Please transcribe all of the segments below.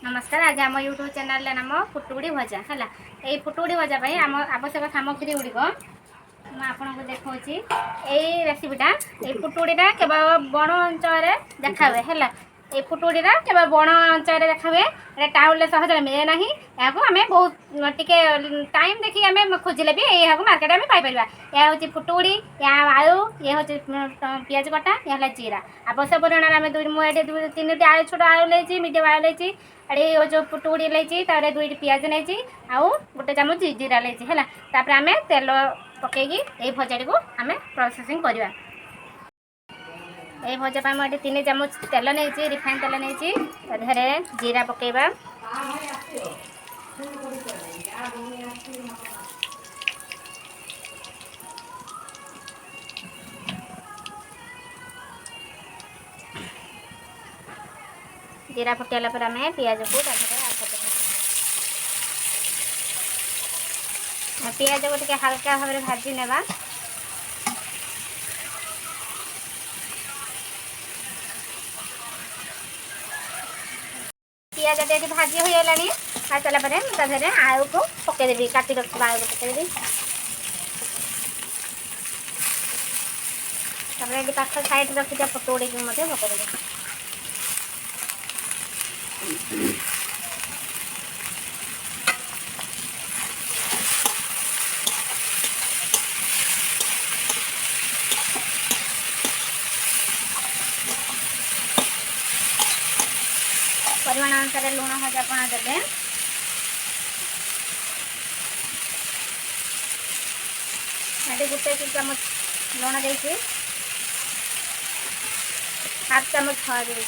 नमस्कार। आज आम यूट्यूब चैनल नाम फुटुड़ी भजा है। यही फुटुड़ी भजा आम आवश्यक सामग्री गुड़िक आपको देखा यही रेसीपीटा ये फुटुड़ीटा केवल बण अंचल देखा हुए है। ये फुटुड़ीटा केवल बण अंचल देखा हुए ये टाउन सहज मिले ना। यहाँ आम बहुत टी टाइम देखिए आम खोजिले भी यहाँ मार्केट में पाइपर। यह हूँ फुटुड़ी या आलू ये हूँ पियाज कटा यह जीरा आवश्यक परिमाण आम मुझे तीन आलू छोट आलू ले मीडियम आलू ले अरे जो फुटुड़ी लेची तारे दुईटी पियाज नहीं आउ गोटे चामच जीरा लेची है। तापर आम तेल पकईकी ये भजाटी को आम प्रोसेसिंग करवा। ये भजा मुझे 3 चामच तेल नहीं रिफाइन तेल नहीं जीरा पकेबा जीरा फुटाला पर आम पियाज को पियाज को टे हल्का भाव में भाजी नेबा। पियाज ये भाजी हो गला भाज सारापर आलू को पकईदेवी काटी रखा आलू को पकईदेवी। पाख साइड रखी फुटुड़ी को पकईदेवी। परिमाण अनुसार लुण हज आप देते गोटे चामच लुण दे हाफ चामच हल्दी दे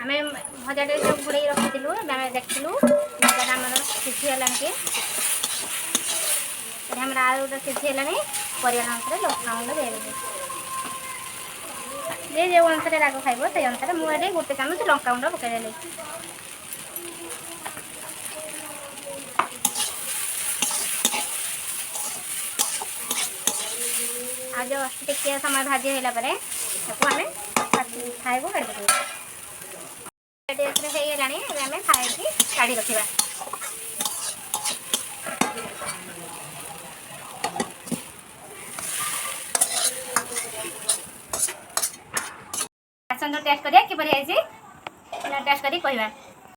आम भजाटे सब घोड़े रखी देखलु भजा आम सीझीगला कि आलू सीझीगला परिमाण अनुसार लंका गुंड दे जो अनुसार राग खाइब से अनुसार मुझे गोटे चामच लंका गुंड पकईदेली। आज टे समय भाजी होला आम खाए काढ़ी होगला आम खाए काढ़ी रखा। टेस्ट करिया कि टेस्ट करी कहवा।